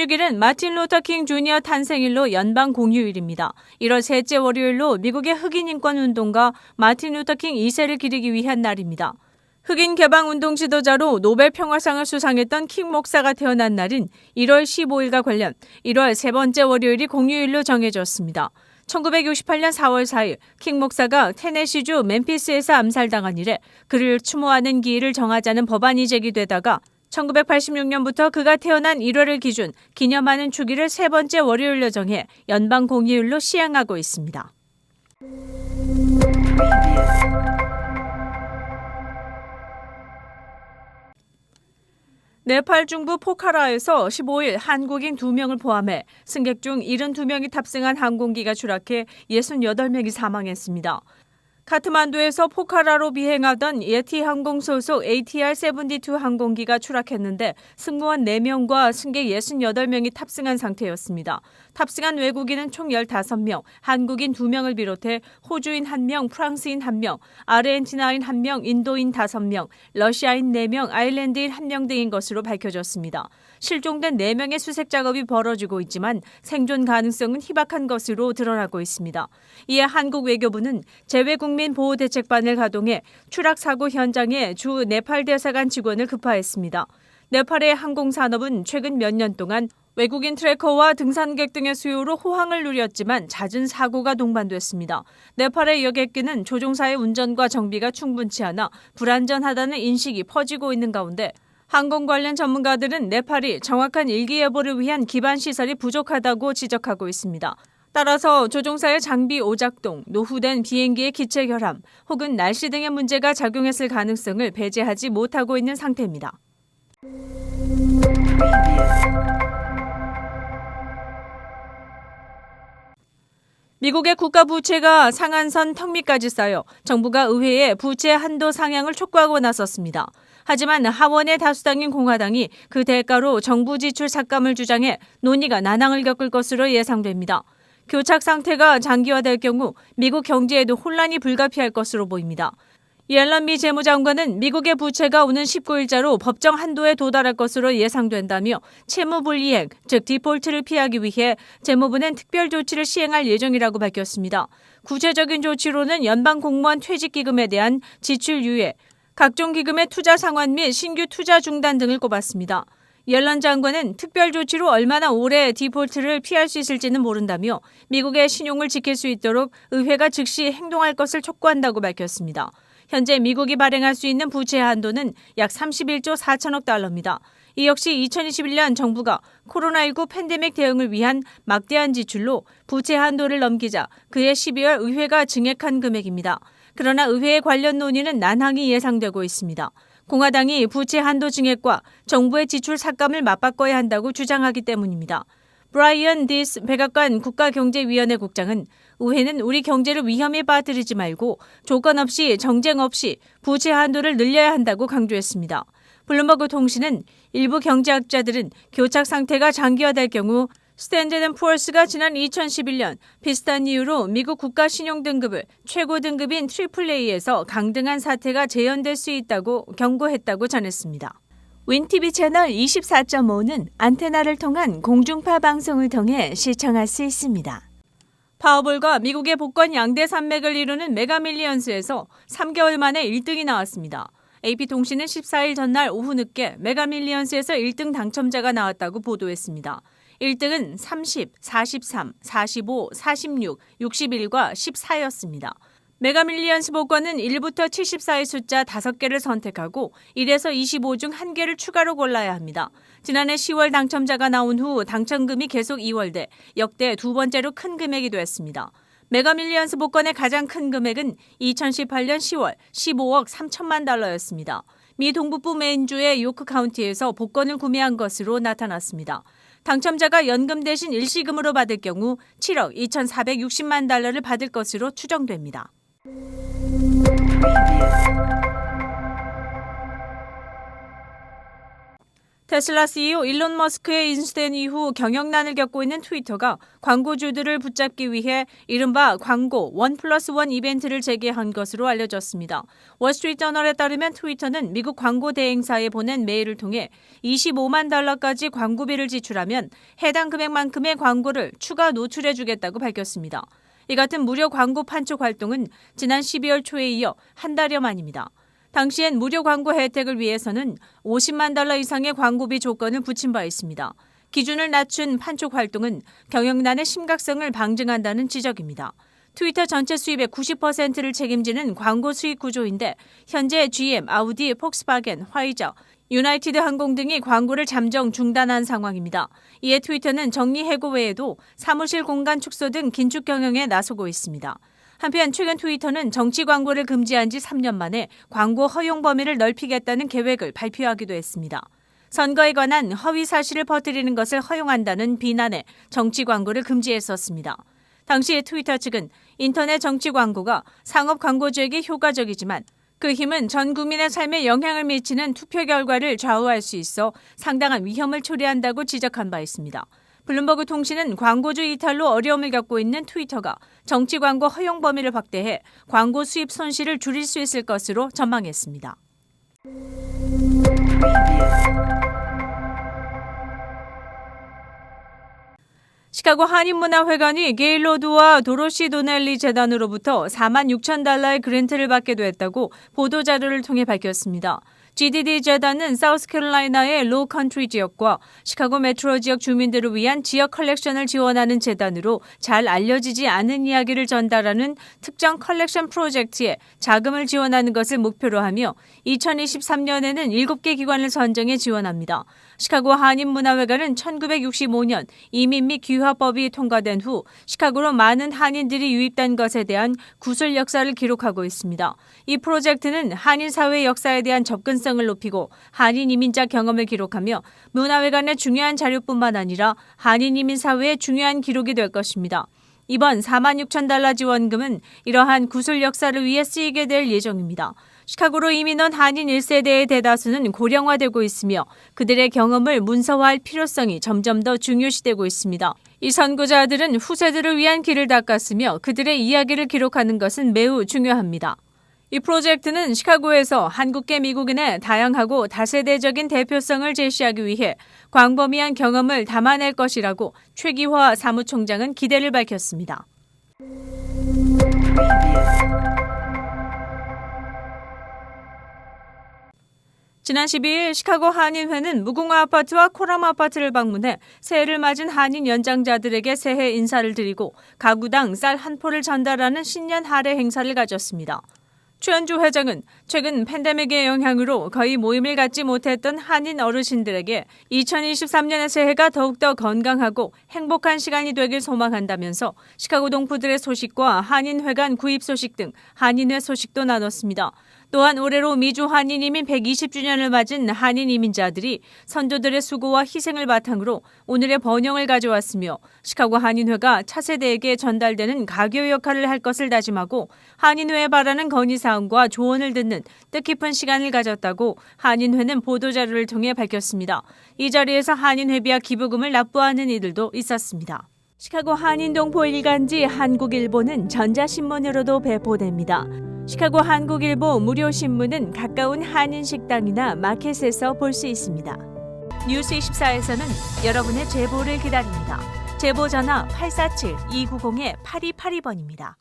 16일은 마틴 루터 킹 주니어 탄생일로 연방 공휴일입니다. 1월 셋째 월요일로 미국의 흑인 인권 운동가 마틴 루터 킹 2세를 기리기 위한 날입니다. 흑인 개방 운동 지도자로 노벨 평화상을 수상했던 킹 목사가 태어난 날인 1월 15일과 관련 1월 세 번째 월요일이 공휴일로 정해졌습니다. 1968년 4월 4일 킹 목사가 테네시주 멤피스에서 암살당한 이래 그를 추모하는 기일을 정하자는 법안이 제기되다가 1986년부터 그가 태어난 1월을 기준 기념하는 주기를 세 번째 월요일로 정해 연방 공휴일로 시행하고 있습니다. 네팔 중부 포카라에서 15일 한국인 2명을 포함해 승객 중 72명이 탑승한 항공기가 추락해 68명이 사망했습니다. 카트만두에서 포카라로 비행하던 예티 항공 소속 ATR-72 항공기가 추락했는데 승무원 4명과 승객 68명이 탑승한 상태였습니다. 탑승한 외국인은 총 15명, 한국인 2명을 비롯해 호주인 1명, 프랑스인 1명, 아르헨티나인 1명, 인도인 5명, 러시아인 4명, 아일랜드인 1명 등인 것으로 밝혀졌습니다. 실종된 4명의 수색 작업이 벌어지고 있지만 생존 가능성은 희박한 것으로 드러나고 있습니다. 이에 한국 외교부는 재외국민보호대책반을 가동해 추락 사고 현장에 주 네팔 대사관 직원을 급파했습니다. 네팔의 항공산업은 최근 몇 년 동안 외국인 트래커와 등산객 등의 수요로 호황을 누렸지만 잦은 사고가 동반됐습니다. 네팔의 여객기는 조종사의 운전과 정비가 충분치 않아 불안전하다는 인식이 퍼지고 있는 가운데 항공 관련 전문가들은 네팔이 정확한 일기예보를 위한 기반 시설이 부족하다고 지적하고 있습니다. 따라서 조종사의 장비 오작동, 노후된 비행기의 기체 결함 혹은 날씨 등의 문제가 작용했을 가능성을 배제하지 못하고 있는 상태입니다. 미국의 국가 부채가 상한선 턱 밑까지 쌓여 정부가 의회에 부채 한도 상향을 촉구하고 나섰습니다. 하지만 하원의 다수당인 공화당이 그 대가로 정부 지출 삭감을 주장해 논의가 난항을 겪을 것으로 예상됩니다. 교착 상태가 장기화될 경우 미국 경제에도 혼란이 불가피할 것으로 보입니다. 옐런 미 재무장관은 미국의 부채가 오는 19일자로 법정 한도에 도달할 것으로 예상된다며 채무 불이행, 즉 디폴트를 피하기 위해 재무부는 특별 조치를 시행할 예정이라고 밝혔습니다. 구체적인 조치로는 연방 공무원 퇴직기금에 대한 지출 유예, 각종 기금의 투자 상환 및 신규 투자 중단 등을 꼽았습니다. 옐런 장관은 특별 조치로 얼마나 오래 디폴트를 피할 수 있을지는 모른다며 미국의 신용을 지킬 수 있도록 의회가 즉시 행동할 것을 촉구한다고 밝혔습니다. 현재 미국이 발행할 수 있는 부채 한도는 약 31조 4천억 달러입니다. 이 역시 2021년 정부가 코로나19 팬데믹 대응을 위한 막대한 지출로 부채 한도를 넘기자 그해 12월 의회가 증액한 금액입니다. 그러나 의회의 관련 논의는 난항이 예상되고 있습니다. 공화당이 부채 한도 증액과 정부의 지출 삭감을 맞바꿔야 한다고 주장하기 때문입니다. 브라이언 디스 백악관 국가경제위원회 국장은 의회는 우리 경제를 위험에 빠뜨리지 말고 조건 없이 정쟁 없이 부채 한도를 늘려야 한다고 강조했습니다. 블룸버그 통신은 일부 경제학자들은 교착 상태가 장기화될 경우 스탠더드 앤 푸어스가 지난 2011년 비슷한 이유로 미국 국가 신용 등급을 최고 등급인 AAA에서 강등한 사태가 재현될 수 있다고 경고했다고 전했습니다. 윈티비 채널 24.5는 안테나를 통한 공중파 방송을 통해 시청할 수 있습니다. 파워볼과 미국의 복권 양대 산맥을 이루는 메가밀리언스에서 3개월 만에 1등이 나왔습니다. AP통신은 14일 전날 오후 늦게 메가밀리언스에서 1등 당첨자가 나왔다고 보도했습니다. 1등은 30, 43, 45, 46, 61과 14였습니다. 메가밀리언스 복권은 1부터 74의 숫자 5개를 선택하고 1에서 25 중 1개를 추가로 골라야 합니다. 지난해 10월 당첨자가 나온 후 당첨금이 계속 이월돼 역대 두 번째로 큰 금액이 됐습니다. 메가밀리언스 복권의 가장 큰 금액은 2018년 10월 15억 3천만 달러였습니다. 미 동북부 메인주의 요크 카운티에서 복권을 구매한 것으로 나타났습니다. 당첨자가 연금 대신 일시금으로 받을 경우 7억 2,460만 달러를 받을 것으로 추정됩니다. 테슬라 CEO 일론 머스크의 인수된 이후 경영난을 겪고 있는 트위터가 광고주들을 붙잡기 위해 이른바 광고 1+1 이벤트를 재개한 것으로 알려졌습니다. 월스트리트저널에 따르면 트위터는 미국 광고 대행사에 보낸 메일을 통해 $25만 까지 광고비를 지출하면 해당 금액만큼의 광고를 추가 노출해주겠다고 밝혔습니다. 이 같은 무료 광고 판촉 활동은 지난 12월 초에 이어 한 달여 만입니다. 당시엔 무료 광고 혜택을 위해서는 $50만 이상의 광고비 조건을 붙인 바 있습니다. 기준을 낮춘 판촉 활동은 경영난의 심각성을 방증한다는 지적입니다. 트위터 전체 수입의 90%를 책임지는 광고 수익 구조인데 현재 GM, 아우디, 폭스바겐, 화이저, 유나이티드 항공 등이 광고를 잠정 중단한 상황입니다. 이에 트위터는 정리해고 외에도 사무실 공간 축소 등 긴축 경영에 나서고 있습니다. 한편 최근 트위터는 정치 광고를 금지한 지 3년 만에 광고 허용 범위를 넓히겠다는 계획을 발표하기도 했습니다. 선거에 관한 허위 사실을 퍼뜨리는 것을 허용한다는 비난에 정치 광고를 금지했었습니다. 당시 트위터 측은 인터넷 정치 광고가 상업 광고주에게 효과적이지만 그 힘은 전 국민의 삶에 영향을 미치는 투표 결과를 좌우할 수 있어 상당한 위험을 초래한다고 지적한 바 있습니다. 블룸버그 통신은 광고주 이탈로 어려움을 겪고 있는 트위터가 정치 광고 허용 범위를 확대해 광고 수입 손실을 줄일 수 있을 것으로 전망했습니다. 시카고 한인문화회관이 게일 로드와 도로시 도넬리 재단으로부터 $46,000의 그랜트를 받게 됐다고 보도자료를 통해 밝혔습니다. GDD 재단은 사우스캐롤라이나의 로우 컨트리 지역과 시카고 메트로 지역 주민들을 위한 지역 컬렉션을 지원하는 재단으로 잘 알려지지 않은 이야기를 전달하는 특정 컬렉션 프로젝트에 자금을 지원하는 것을 목표로 하며 2023년에는 7개 기관을 선정해 지원합니다. 시카고 한인문화회관은 1965년 이민 및 귀화법이 통과된 후 시카고로 많은 한인들이 유입된 것에 대한 구술 역사를 기록하고 있습니다. 이 프로젝트는 한인 사회 역사에 대한 접근성을 높이고 한인 이민자 경험을 기록하며 문화회관의 중요한 자료뿐만 아니라 한인 이민 사회의 중요한 기록이 될 것입니다. 이번 $46,000 지원금은 이러한 구술 역사를 위해 쓰이게 될 예정입니다. 시카고로 이민 온 한인 1세대의 대다수는 고령화되고 있으며 그들의 경험을 문서화할 필요성이 점점 더 중요시되고 있습니다. 이 선구자들은 후세들을 위한 길을 닦았으며 그들의 이야기를 기록하는 것은 매우 중요합니다. 이 프로젝트는 시카고에서 한국계 미국인의 다양하고 다세대적인 대표성을 제시하기 위해 광범위한 경험을 담아낼 것이라고 최기화 사무총장은 기대를 밝혔습니다. 지난 12일 시카고 한인회는 무궁화 아파트와 코람 아파트를 방문해 새해를 맞은 한인 연장자들에게 새해 인사를 드리고 가구당 쌀 한 포를 전달하는 신년 할애 행사를 가졌습니다. 최현주 회장은 최근 팬데믹의 영향으로 거의 모임을 갖지 못했던 한인 어르신들에게 2023년의 새해가 더욱더 건강하고 행복한 시간이 되길 소망한다면서 시카고 동포들의 소식과 한인회관 구입 소식 등 한인회 소식도 나눴습니다. 또한 올해로 미주 한인 이민 120주년을 맞은 한인 이민자들이 선조들의 수고와 희생을 바탕으로 오늘의 번영을 가져왔으며 시카고 한인회가 차세대에게 전달되는 가교 역할을 할 것을 다짐하고 한인회에 바라는 건의사항과 조언을 듣는 뜻깊은 시간을 가졌다고 한인회는 보도자료를 통해 밝혔습니다. 이 자리에서 한인회비와 기부금을 납부하는 이들도 있었습니다. 시카고 한인동포 일간지 한국일보는 전자신문으로도 배포됩니다. 시카고 한국일보 무료신문은 가까운 한인식당이나 마켓에서 볼 수 있습니다. 뉴스24에서는 여러분의 제보를 기다립니다. 제보 전화 847-290-8282번입니다.